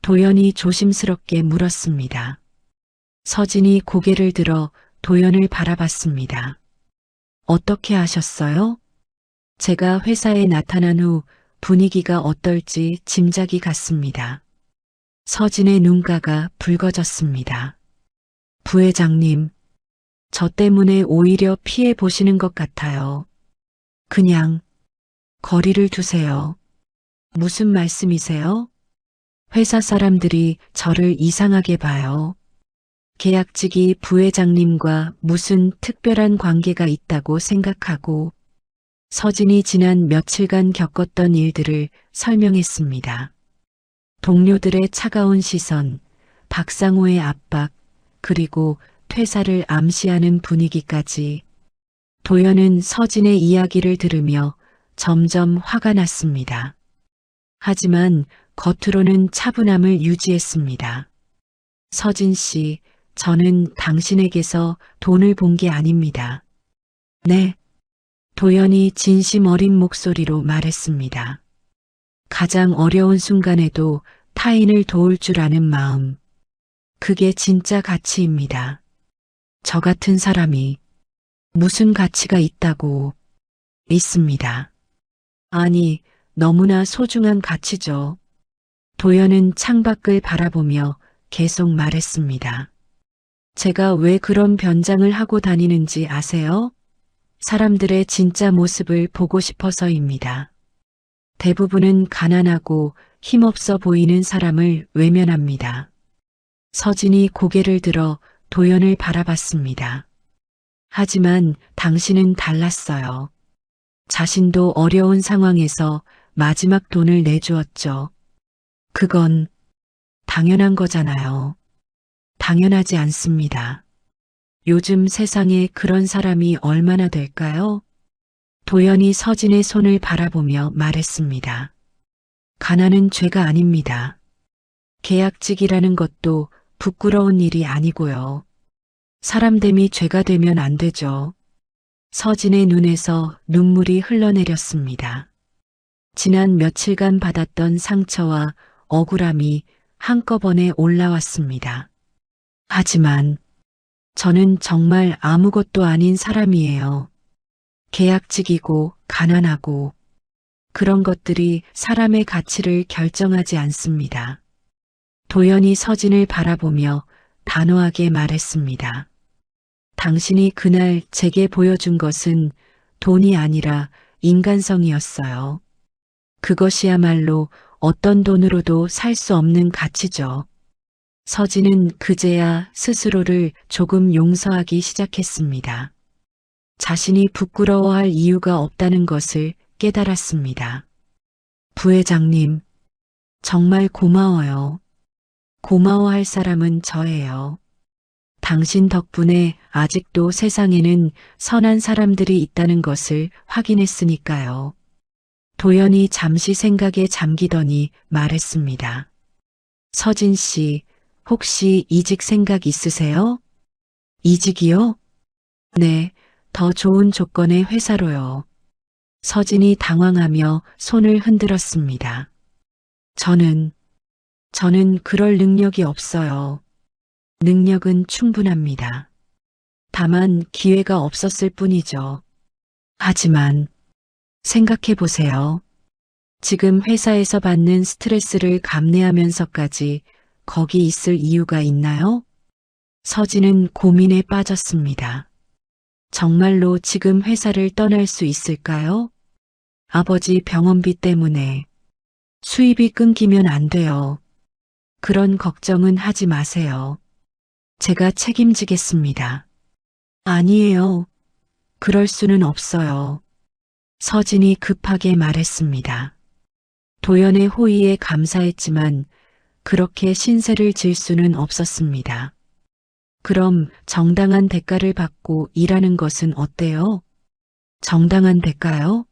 S1: 도연이 조심스럽게 물었습니다. 서진이 고개를 들어 도연을 바라봤습니다. 어떻게 아셨어요? 제가 회사에 나타난 후 분위기가 어떨지 짐작이 갔습니다. 서진의 눈가가 붉어졌습니다. 부회장님, 저 때문에 오히려 피해 보시는 것 같아요. 그냥 거리를 두세요. 무슨 말씀이세요? 회사 사람들이 저를 이상하게 봐요. 계약직이 부회장님과 무슨 특별한 관계가 있다고 생각하고 서진이 지난 며칠간 겪었던 일들을 설명했습니다. 동료들의 차가운 시선, 박상호의 압박, 그리고 퇴사를 암시하는 분위기까지 도연은 서진의 이야기를 들으며 점점 화가 났습니다. 하지만 겉으로는 차분함을 유지했습니다. 서진 씨, 저는 당신에게서 돈을 본 게 아닙니다. 네. 도연이 진심 어린 목소리로 말했습니다. 가장 어려운 순간에도 타인을 도울 줄 아는 마음. 그게 진짜 가치입니다. 저 같은 사람이 무슨 가치가 있다고 있습니다. 아니, 너무나 소중한 가치죠. 도연은 창밖을 바라보며 계속 말했습니다. 제가 왜 그런 변장을 하고 다니는지 아세요? 사람들의 진짜 모습을 보고 싶어서입니다. 대부분은 가난하고 힘없어 보이는 사람을 외면합니다. 서진이 고개를 들어 도연을 바라봤습니다. 하지만 당신은 달랐어요. 자신도 어려운 상황에서 마지막 돈을 내주었죠. 그건 당연한 거잖아요. 당연하지 않습니다. 요즘 세상에 그런 사람이 얼마나 될까요? 도연이 서진의 손을 바라보며 말했습니다. 가난은 죄가 아닙니다. 계약직이라는 것도 부끄러운 일이 아니고요. 사람됨이 죄가 되면 안 되죠. 서진의 눈에서 눈물이 흘러내렸습니다. 지난 며칠간 받았던 상처와 억울함이 한꺼번에 올라왔습니다. 하지만 저는 정말 아무것도 아닌 사람이에요. 계약직이고 가난하고 그런 것들이 사람의 가치를 결정하지 않습니다. 도연이 서진을 바라보며 단호하게 말했습니다. 당신이 그날 제게 보여준 것은 돈이 아니라 인간성이었어요. 그것이야말로 어떤 돈으로도 살 수 없는 가치죠. 서진은 그제야 스스로를 조금 용서하기 시작했습니다. 자신이 부끄러워할 이유가 없다는 것을 깨달았습니다. 부회장님, 정말 고마워요. 고마워할 사람은 저예요. 당신 덕분에 아직도 세상에는 선한 사람들이 있다는 것을 확인했으니까요. 도연이 잠시 생각에 잠기더니 말했습니다. 서진 씨, 혹시 이직 생각 있으세요? 이직이요? 네, 더 좋은 조건의 회사로요. 서진이 당황하며 손을 흔들었습니다. 저는 그럴 능력이 없어요. 능력은 충분합니다. 다만 기회가 없었을 뿐이죠. 하지만 생각해 보세요. 지금 회사에서 받는 스트레스를 감내하면서까지 거기 있을 이유가 있나요? 서진은 고민에 빠졌습니다. 정말로 지금 회사를 떠날 수 있을까요? 아버지 병원비 때문에 수입이 끊기면 안 돼요. 그런 걱정은 하지 마세요. 제가 책임지겠습니다. 아니에요. 그럴 수는 없어요. 서진이 급하게 말했습니다. 도연의 호의에 감사했지만 그렇게 신세를 질 수는 없었습니다. 그럼 정당한 대가를 받고 일하는 것은 어때요? 정당한 대가요?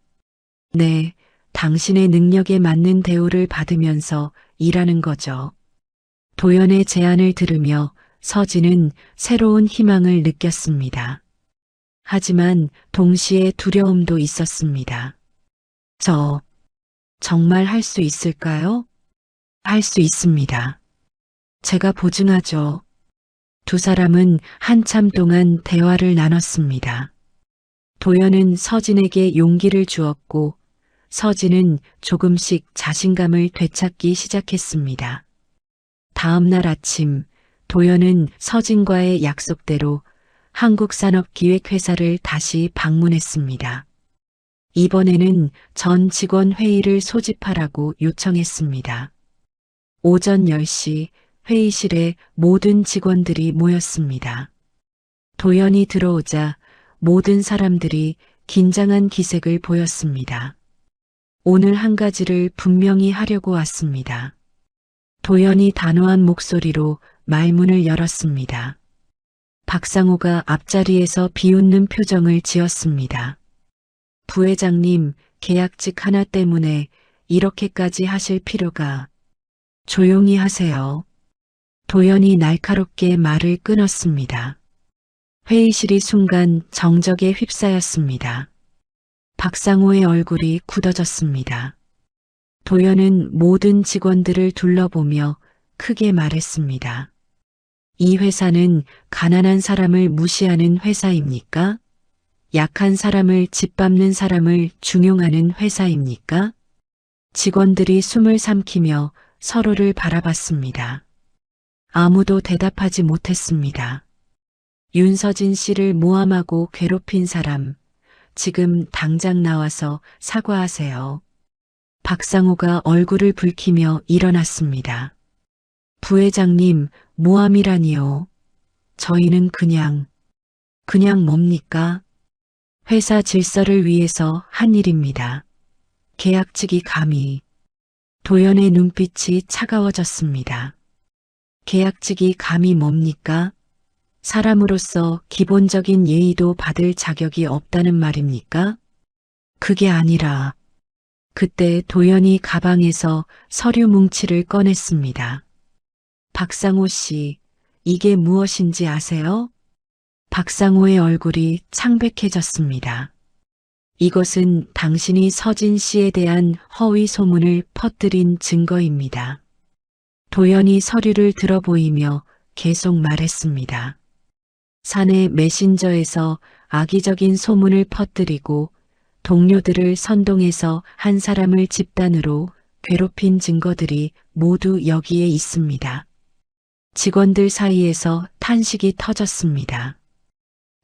S1: 네, 당신의 능력에 맞는 대우를 받으면서 일하는 거죠. 도연의 제안을 들으며 서진은 새로운 희망을 느꼈습니다. 하지만 동시에 두려움도 있었습니다. 저 정말 할 수 있을까요? 할 수 있습니다. 제가 보증하죠. 두 사람은 한참 동안 대화를 나눴습니다. 도연은 서진에게 용기를 주었고 서진은 조금씩 자신감을 되찾기 시작했습니다. 다음 날 아침 도연은 서진과의 약속대로 한국산업기획회사를 다시 방문했습니다. 이번에는 전 직원 회의를 소집하라고 요청했습니다. 오전 10시 회의실에 모든 직원들이 모였습니다. 도연이 들어오자 모든 사람들이 긴장한 기색을 보였습니다. 오늘 한 가지를 분명히 하려고 왔습니다. 도연이 단호한 목소리로 말문을 열었습니다. 박상호가 앞자리에서 비웃는 표정을 지었습니다. 부회장님, 계약직 하나 때문에 이렇게까지 하실 필요가. 조용히 하세요. 도연이 날카롭게 말을 끊었습니다. 회의실이 순간 정적에 휩싸였습니다. 박상호의 얼굴이 굳어졌습니다. 도연은 모든 직원들을 둘러보며 크게 말했습니다. 이 회사는 가난한 사람을 무시하는 회사입니까? 약한 사람을 짓밟는 사람을 중용하는 회사입니까? 직원들이 숨을 삼키며 서로를 바라봤습니다. 아무도 대답하지 못했습니다. 윤서진 씨를 모함하고 괴롭힌 사람, 지금 당장 나와서 사과하세요. 박상호가 얼굴을 붉히며 일어났습니다. 부회장님, 모함이라니요. 저희는 그냥 뭡니까? 회사 질서를 위해서 한 일입니다. 계약직이 감히. 도연의 눈빛이 차가워졌습니다. 계약직이 감히 뭡니까? 사람으로서 기본적인 예의도 받을 자격이 없다는 말입니까? 그게 아니라 그때 도연이 가방에서 서류 뭉치를 꺼냈습니다. 박상호 씨, 이게 무엇인지 아세요? 박상호의 얼굴이 창백해졌습니다. 이것은 당신이 서진 씨에 대한 허위 소문을 퍼뜨린 증거입니다. 도연이 서류를 들어보이며 계속 말했습니다. 사내 메신저에서 악의적인 소문을 퍼뜨리고 동료들을 선동해서 한 사람을 집단으로 괴롭힌 증거들이 모두 여기에 있습니다. 직원들 사이에서 탄식이 터졌습니다.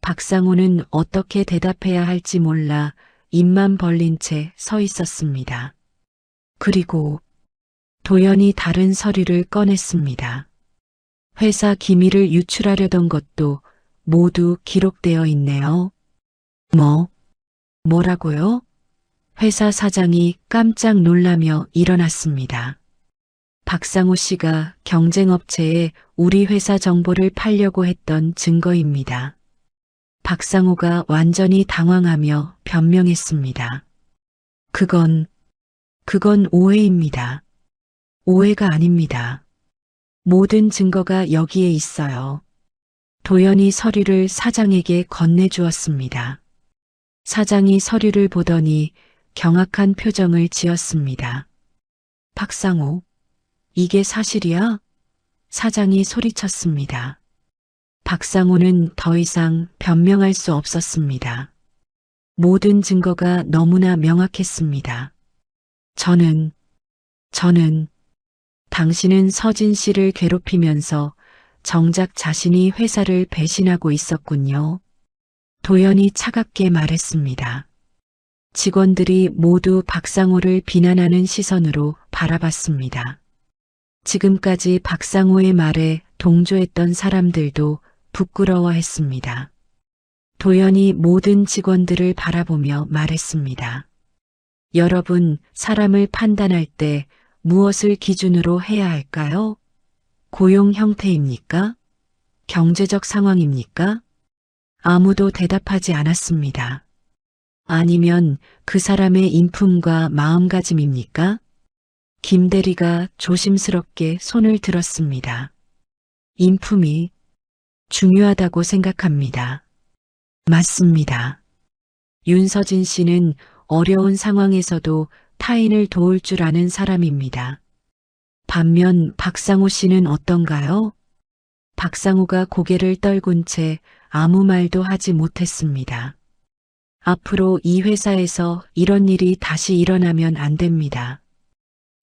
S1: 박상호는 어떻게 대답해야 할지 몰라 입만 벌린 채 서 있었습니다. 그리고 도연이 다른 서류를 꺼냈습니다. 회사 기밀을 유출하려던 것도 모두 기록되어 있네요. 뭐라고요? 회사 사장이 깜짝 놀라며 일어났습니다. 박상호 씨가 경쟁업체에 우리 회사 정보를 팔려고 했던 증거입니다. 박상호가 완전히 당황하며 변명했습니다. 그건 오해입니다. 오해가 아닙니다. 모든 증거가 여기에 있어요. 도연이 서류를 사장에게 건네주었습니다. 사장이 서류를 보더니 경악한 표정을 지었습니다. 박상호, 이게 사실이야? 사장이 소리쳤습니다. 박상호는 더 이상 변명할 수 없었습니다. 모든 증거가 너무나 명확했습니다. 저는 당신은 서진 씨를 괴롭히면서 정작 자신이 회사를 배신하고 있었군요. 도연이 차갑게 말했습니다. 직원들이 모두 박상호를 비난하는 시선으로 바라봤습니다. 지금까지 박상호의 말에 동조했던 사람들도 부끄러워했습니다. 도연이 모든 직원들을 바라보며 말했습니다. 여러분, 사람을 판단할 때 무엇을 기준으로 해야 할까요? 고용 형태입니까? 경제적 상황입니까? 아무도 대답하지 않았습니다. 아니면 그 사람의 인품과 마음가짐입니까? 김 대리가 조심스럽게 손을 들었습니다. 인품이 중요하다고 생각합니다. 맞습니다. 윤서진 씨는 어려운 상황에서도 타인을 도울 줄 아는 사람입니다. 반면 박상호 씨는 어떤가요? 박상호가 고개를 떨군 채 아무 말도 하지 못했습니다. 앞으로 이 회사에서 이런 일이 다시 일어나면 안 됩니다.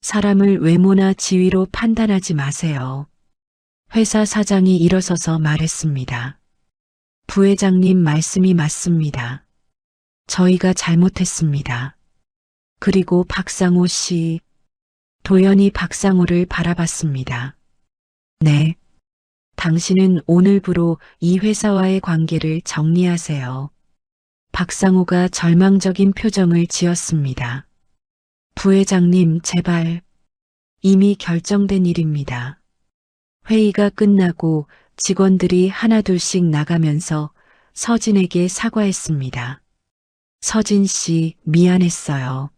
S1: 사람을 외모나 지위로 판단하지 마세요. 회사 사장이 일어서서 말했습니다. 부회장님 말씀이 맞습니다. 저희가 잘못했습니다. 그리고 박상호 씨, 도연이 박상호를 바라봤습니다. 네. 당신은 오늘부로 이 회사와의 관계를 정리하세요. 박상호가 절망적인 표정을 지었습니다. 부회장님, 제발. 이미 결정된 일입니다. 회의가 끝나고 직원들이 하나둘씩 나가면서 서진에게 사과했습니다. 서진 씨, 미안했어요.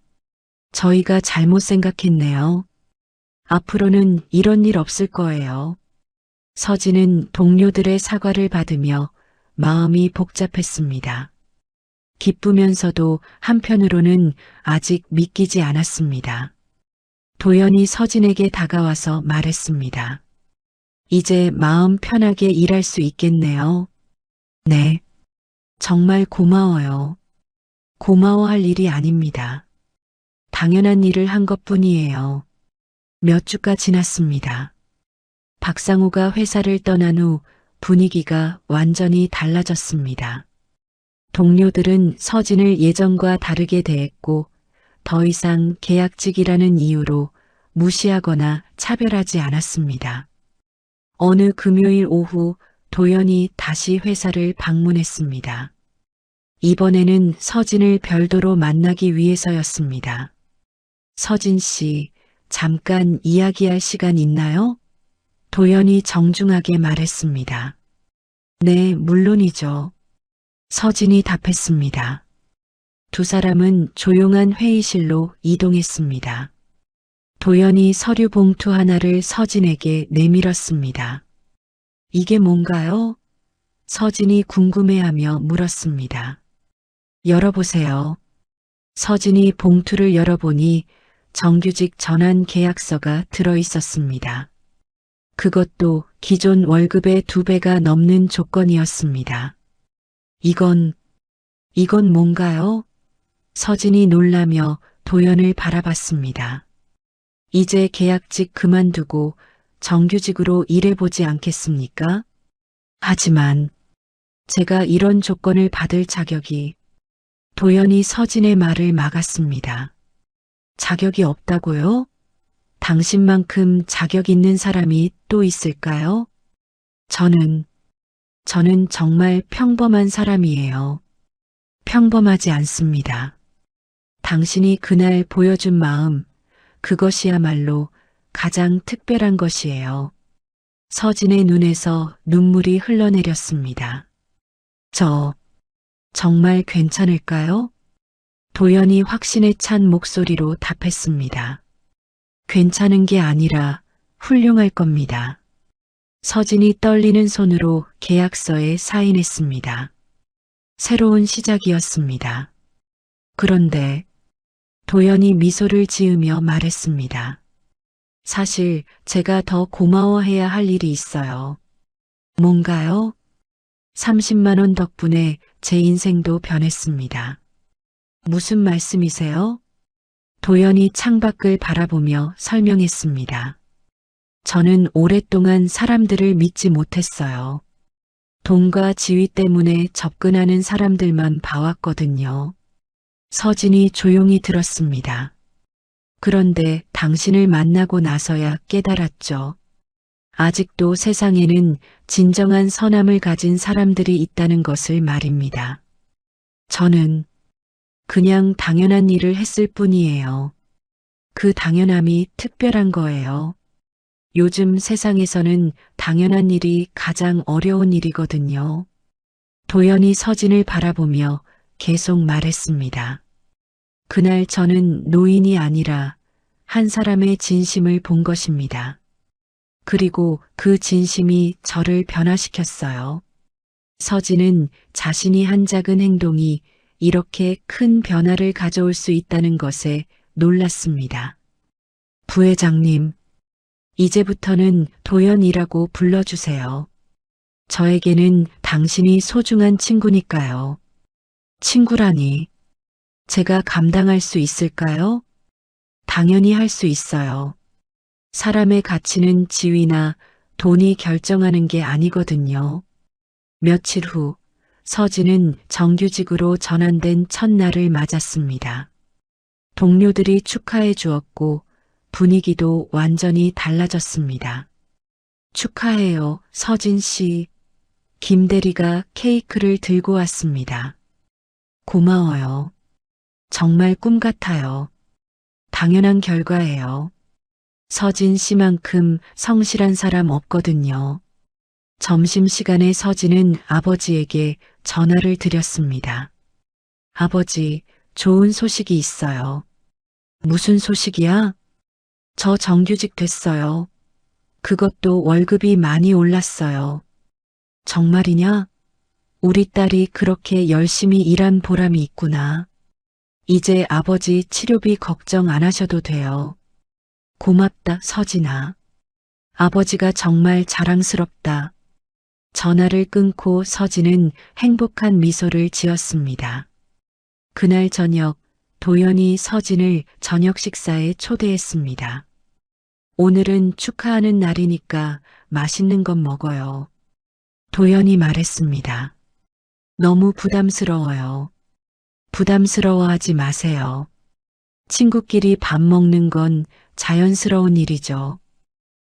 S1: 저희가 잘못 생각했네요. 앞으로는 이런 일 없을 거예요. 서진은 동료들의 사과를 받으며 마음이 복잡했습니다. 기쁘면서도 한편으로는 아직 믿기지 않았습니다. 도연이 서진에게 다가와서 말했습니다. 이제 마음 편하게 일할 수 있겠네요. 네. 정말 고마워요. 고마워할 일이 아닙니다. 당연한 일을 한 것뿐이에요. 몇 주가 지났습니다. 박상호가 회사를 떠난 후 분위기가 완전히 달라졌습니다. 동료들은 서진을 예전과 다르게 대했고 더 이상 계약직이라는 이유로 무시하거나 차별하지 않았습니다. 어느 금요일 오후 도연이 다시 회사를 방문했습니다. 이번에는 서진을 별도로 만나기 위해서였습니다. 서진 씨, 잠깐 이야기할 시간 있나요? 도연이 정중하게 말했습니다. 네, 물론이죠. 서진이 답했습니다. 두 사람은 조용한 회의실로 이동했습니다. 도연이 서류 봉투 하나를 서진에게 내밀었습니다. 이게 뭔가요? 서진이 궁금해하며 물었습니다. 열어보세요. 서진이 봉투를 열어보니 정규직 전환 계약서가 들어있었습니다. 그것도 기존 월급의 2배가 넘는 조건이었습니다. 이건 뭔가요? 서진이 놀라며 도연을 바라봤습니다. 이제 계약직 그만두고 정규직으로 일해보지 않겠습니까? 하지만 제가 이런 조건을 받을 자격이 도연이 서진의 말을 막았습니다. 자격이 없다고요? 당신만큼 자격 있는 사람이 또 있을까요? 저는 정말 평범한 사람이에요. 평범하지 않습니다. 당신이 그날 보여준 마음, 그것이야말로 가장 특별한 것이에요. 서진의 눈에서 눈물이 흘러내렸습니다. 저 정말 괜찮을까요? 도연이 확신에 찬 목소리로 답했습니다. 괜찮은 게 아니라 훌륭할 겁니다. 서진이 떨리는 손으로 계약서에 사인했습니다. 새로운 시작이었습니다. 그런데 도연이 미소를 지으며 말했습니다. 사실 제가 더 고마워해야 할 일이 있어요. 뭔가요? 30만 원 덕분에 제 인생도 변했습니다. 무슨 말씀이세요? 도연이 창밖을 바라보며 설명했습니다. 저는 오랫동안 사람들을 믿지 못했어요. 돈과 지위 때문에 접근하는 사람들만 봐왔거든요. 서진이 조용히 들었습니다. 그런데 당신을 만나고 나서야 깨달았죠. 아직도 세상에는 진정한 선함을 가진 사람들이 있다는 것을 말입니다. 저는 그냥 당연한 일을 했을 뿐이에요. 그 당연함이 특별한 거예요. 요즘 세상에서는 당연한 일이 가장 어려운 일이거든요. 도연이 서진을 바라보며 계속 말했습니다. 그날 저는 노인이 아니라 한 사람의 진심을 본 것입니다. 그리고 그 진심이 저를 변화시켰어요. 서진은 자신이 한 작은 행동이 이렇게 큰 변화를 가져올 수 있다는 것에 놀랐습니다. 부회장님, 이제부터는 도연이라고 불러주세요. 저에게는 당신이 소중한 친구니까요. 친구라니, 제가 감당할 수 있을까요? 당연히 할 수 있어요. 사람의 가치는 지위나 돈이 결정하는 게 아니거든요. 며칠 후 서진은 정규직으로 전환된 첫날을 맞았습니다. 동료들이 축하해 주었고 분위기도 완전히 달라졌습니다. 축하해요, 서진 씨. 김 대리가 케이크를 들고 왔습니다. 고마워요. 정말 꿈 같아요. 당연한 결과예요. 서진 씨만큼 성실한 사람 없거든요. 점심시간에 서진은 아버지에게 전화를 드렸습니다. 아버지, 좋은 소식이 있어요. 무슨 소식이야? 저 정규직 됐어요. 그것도 월급이 많이 올랐어요. 정말이냐? 우리 딸이 그렇게 열심히 일한 보람이 있구나. 이제 아버지 치료비 걱정 안 하셔도 돼요. 고맙다, 서진아. 아버지가 정말 자랑스럽다. 전화를 끊고 서진은 행복한 미소를 지었습니다. 그날 저녁, 도연이 서진을 저녁 식사에 초대했습니다. 오늘은 축하하는 날이니까 맛있는 것 먹어요. 도연이 말했습니다. 너무 부담스러워요. 부담스러워하지 마세요. 친구끼리 밥 먹는 건 자연스러운 일이죠.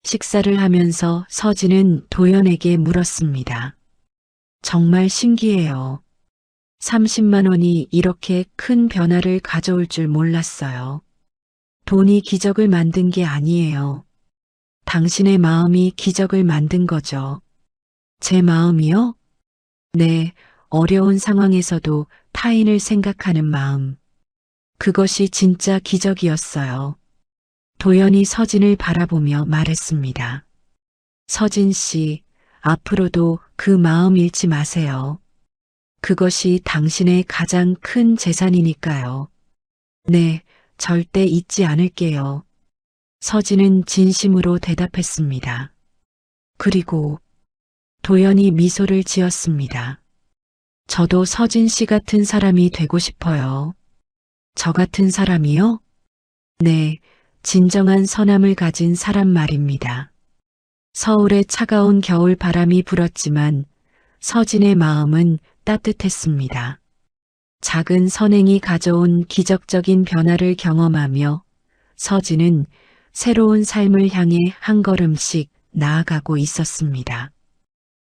S1: 식사를 하면서 서진은 도연에게 물었습니다. 정말 신기해요. 30만 원이 이렇게 큰 변화를 가져올 줄 몰랐어요. 돈이 기적을 만든 게 아니에요. 당신의 마음이 기적을 만든 거죠. 제 마음이요? 네, 어려운 상황에서도 타인을 생각하는 마음. 그것이 진짜 기적이었어요. 도연이 서진을 바라보며 말했습니다. 서진 씨, 앞으로도 그 마음 잃지 마세요. 그것이 당신의 가장 큰 재산이니까요. 네, 절대 잊지 않을게요. 서진은 진심으로 대답했습니다. 그리고 도연이 미소를 지었습니다. 저도 서진 씨 같은 사람이 되고 싶어요. 저 같은 사람이요? 네, 진정한 선함을 가진 사람 말입니다. 서울의 차가운 겨울 바람이 불었지만 서진의 마음은 따뜻했습니다. 작은 선행이 가져온 기적적인 변화를 경험하며 서진은 새로운 삶을 향해 한 걸음씩 나아가고 있었습니다.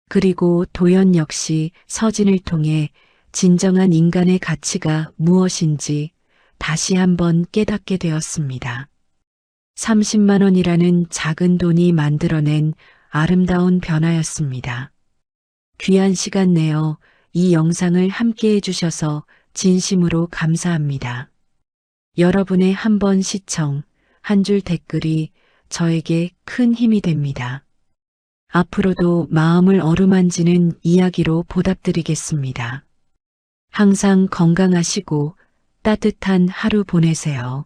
S1: 그리고 도연 역시 서진을 통해 진정한 인간의 가치가 무엇인지 다시 한번 깨닫게 되었습니다. 30만 원이라는 작은 돈이 만들어낸 아름다운 변화였습니다. 귀한 시간 내어 이 영상을 함께 해주셔서 진심으로 감사합니다. 여러분의 한 번 시청, 한 줄 댓글이 저에게 큰 힘이 됩니다. 앞으로도 마음을 어루만지는 이야기로 보답드리겠습니다. 항상 건강하시고 따뜻한 하루 보내세요.